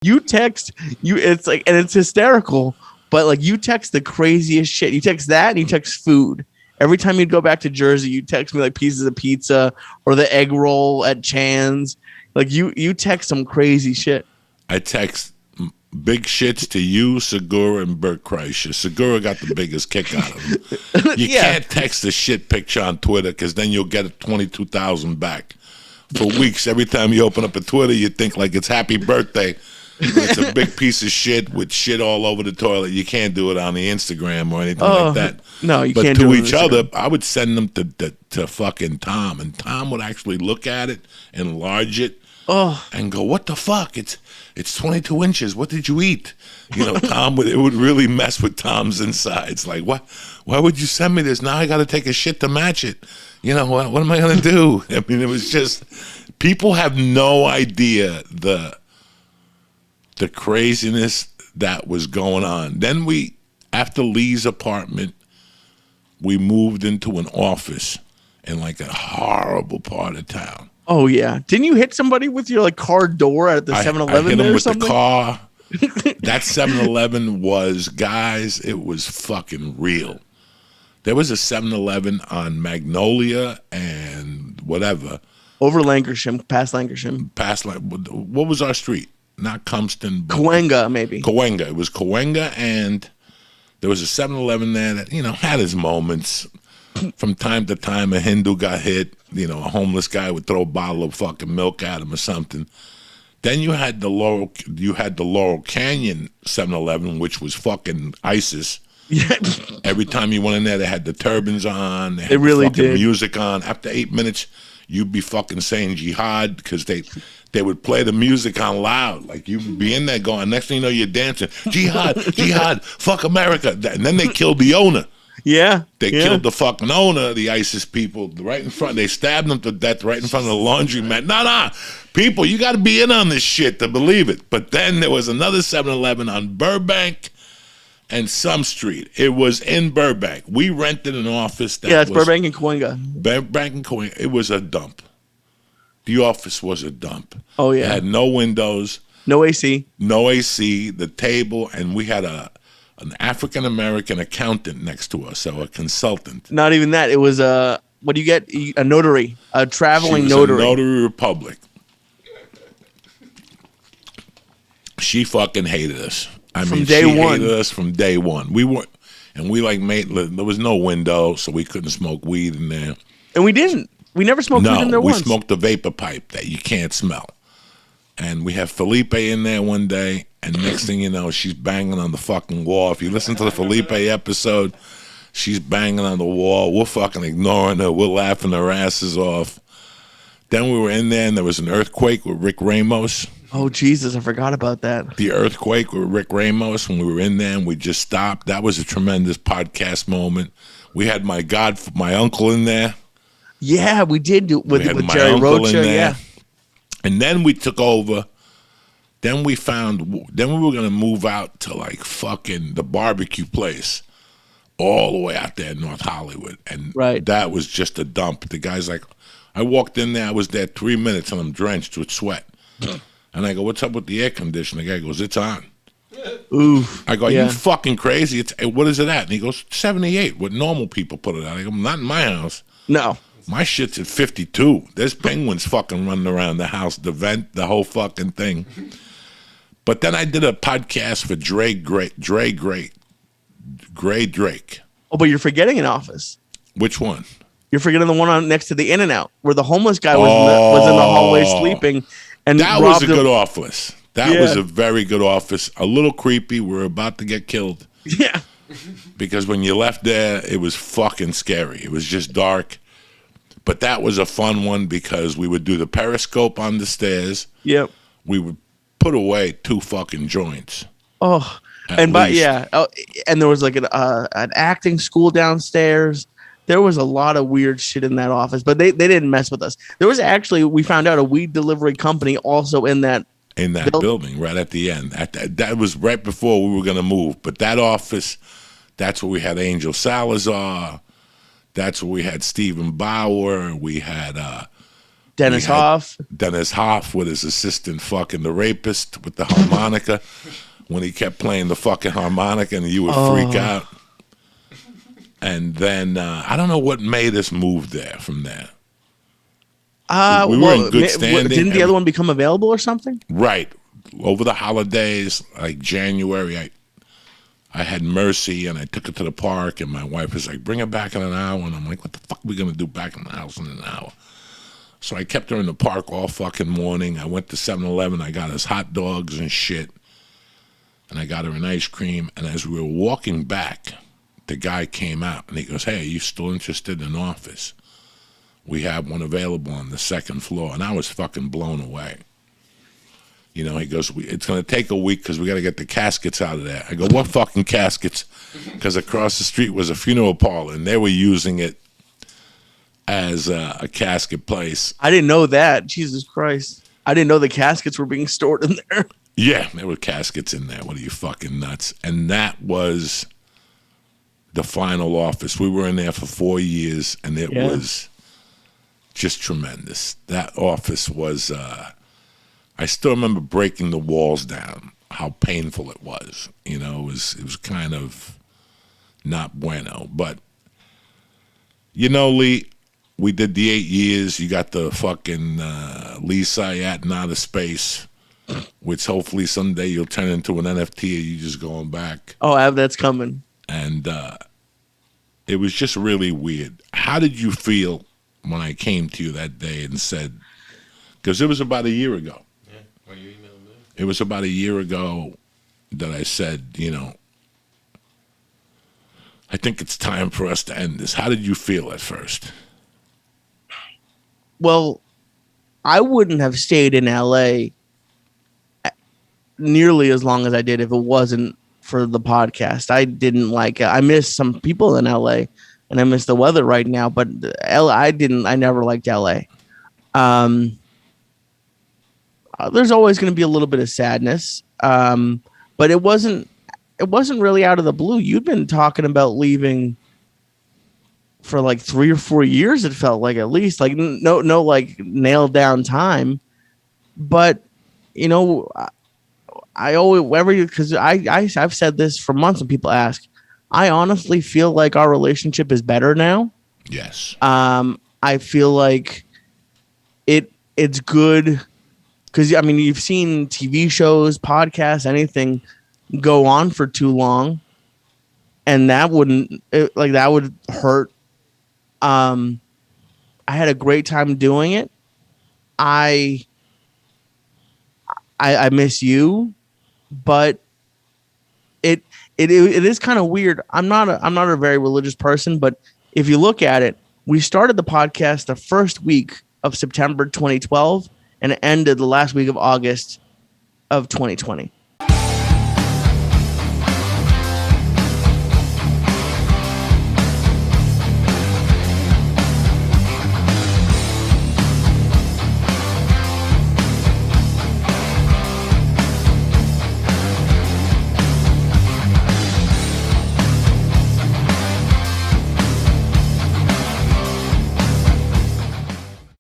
You text you. It's like, and it's hysterical. But like, you text the craziest shit. You text that, and you text food. Every time you'd go back to Jersey, you text me like pieces of pizza or the egg roll at Chan's. Like you text some crazy shit. I text big shits to you, Segura, and Bert Kreischer. Segura got the biggest kick out of him. You can't text a shit picture on Twitter because then you'll get 22,000 back. For weeks, every time you open up a Twitter, you think like it's happy birthday. It's a big piece of shit with shit all over the toilet. You can't do it on the Instagram or anything like that. No, you but can't do do it to each on other, I would send them to fucking Tom, and Tom would actually look at it, enlarge it, and go, "What the fuck? It's 22 inches. What did you eat?" You know, it would really mess with Tom's insides. Like, what? Why would you send me this? Now I got to take a shit to match it. You know, what am I gonna do? I mean, it was just, people have no idea the craziness that was going on. Then after Lee's apartment, we moved into an office in like a horrible part of town. Oh yeah, didn't you hit somebody with your like car door at the 7-Eleven? I hit him with something? the car. That 7-Eleven was, guys, it was fucking real. There was a 7-Eleven on Magnolia and whatever. Over Lancashire, past Lancashire. What was our street? Not Compton. Cahuenga, maybe. Cahuenga. It was Cahuenga, and there was a 7-Eleven there that, you know, had his moments. From time to time, a Hindu got hit. You know, a homeless guy would throw a bottle of fucking milk at him or something. Then you had the Laurel Canyon 7-Eleven, which was fucking ISIS. Yeah. Every time you went in there, they had the turbans on. They had really the fucking did. Music on. After 8 minutes, you'd be fucking saying jihad because they would play the music on loud. Like, you'd be in there going, next thing you know, you're dancing, jihad, jihad, fuck America. And then they killed the owner. Yeah. They killed the fucking owner, the ISIS people, right in front. They stabbed him to death right in front of the laundromat. Nah. People, you got to be in on this shit to believe it. But then there was another 7-Eleven on Burbank and some street. It was in Burbank. We rented an office. It's Burbank and Cahuenga. Burbank and Cahuenga. It was a dump. The office was a dump. Oh, yeah. It had no windows. No AC. No AC. The table, and we had an African-American accountant next to us, so a consultant. Not even that. It was what do you get? A notary. A traveling notary. A notary republic. She fucking hated us. She hated us from day one. We weren't, and we there was no window, so we couldn't smoke weed in there. And we didn't. We never smoked weed in there once. We smoked the vapor pipe that you can't smell. And we have Felipe in there one day, and next thing you know, she's banging on the fucking wall. If you listen to the Felipe episode, she's banging on the wall. We're fucking ignoring her. We're laughing our asses off. Then we were in there, and there was an earthquake with Rick Ramos. Oh, Jesus, I forgot about that. The earthquake with Rick Ramos, when we were in there and we just stopped. That was a tremendous podcast moment. We had my uncle in there. Yeah, we did do with Jerry Rocha. Yeah. And then we took over. Then we were going to move out to like fucking the barbecue place all the way out there in North Hollywood. And that was just a dump. The guy's like, I walked in there, I was there 3 minutes and I'm drenched with sweat. And I go, what's up with the air conditioner? The guy goes, it's on. Oof. I go, are you fucking crazy? What is it at? And he goes, 78. What normal people put it at. I go, not in my house. No. My shit's at 52. There's penguins fucking running around the house, the vent, the whole fucking thing. But then I did a podcast for Dre Drake. Oh, but you're forgetting an office. Which one? You're forgetting the one on next to the In-N-Out, where the homeless guy was in the hallway sleeping. And that was a good office. That was a very good office. A little creepy. We're about to get killed. Yeah. Because when you left there, it was fucking scary. It was just dark. But that was a fun one because we would do the Periscope on the stairs. Yep. We would put away 2 fucking joints. Oh, and there was like an acting school downstairs. There was a lot of weird shit in that office, but they didn't mess with us. There was actually, we found out, a weed delivery company also in that building right at the end. That was right before we were going to move. But that office, that's where we had Angel Salazar. That's where we had Stephen Bauer. We had Dennis Hoff. Dennis Hoff with his assistant fucking the rapist with the harmonica. When he kept playing the fucking harmonica and you would freak out. And then I don't know what made us move there from there. We were in good standing. Didn't the other one become available or something? Right. Over the holidays, like January, I had Mercy and I took her to the park and my wife was like, bring her back in an hour. And I'm like, what the fuck are we going to do back in the house in an hour? So I kept her in the park all fucking morning. I went to 7-Eleven. I got us hot dogs and shit. And I got her an ice cream. And as we were walking back, the guy came out and he goes, hey, are you still interested in an office? We have one available on the second floor. And I was fucking blown away. You know, he goes, it's going to take a week because we got to get the caskets out of there. I go, what fucking caskets? Because across the street was a funeral parlor and they were using it as a casket place. I didn't know that. Jesus Christ. I didn't know the caskets were being stored in there. Yeah, there were caskets in there. What are you fucking nuts? And that was the final office. We were in there for 4 years and it was just tremendous. That office was, I still remember breaking the walls down, how painful it was. You know, it was kind of not bueno. But, you know, Lee, we did the 8 years. You got the fucking Lee Syatt in outer space, which hopefully someday you'll turn into an NFT or you just going back. Oh, that's coming. And it was just really weird. How did you feel when I came to you that day and said, because it was about a year ago. Yeah, well, you emailed me. It was about a year ago that I said, you know, I think it's time for us to end this. How did you feel at first? Well, I wouldn't have stayed in LA nearly as long as I did if it wasn't for the podcast. I didn't like it. I miss some people in LA and I miss the weather right now, but I never liked LA. There's always going to be a little bit of sadness. But it wasn't really out of the blue. You'd been talking about leaving for like 3 or 4 years. It felt like, at least, like no like nailed down time. But you know, I always, because I've said this for months and people ask, I honestly feel like our relationship is better now. Yes. I feel like it's good because, I mean, you've seen TV shows, podcasts, anything go on for too long, and that would hurt. I had a great time doing it. I miss you, but it is kind of weird. I'm not a very religious person, but if you look at it, we started the podcast the first week of September 2012 and it ended the last week of August of 2020.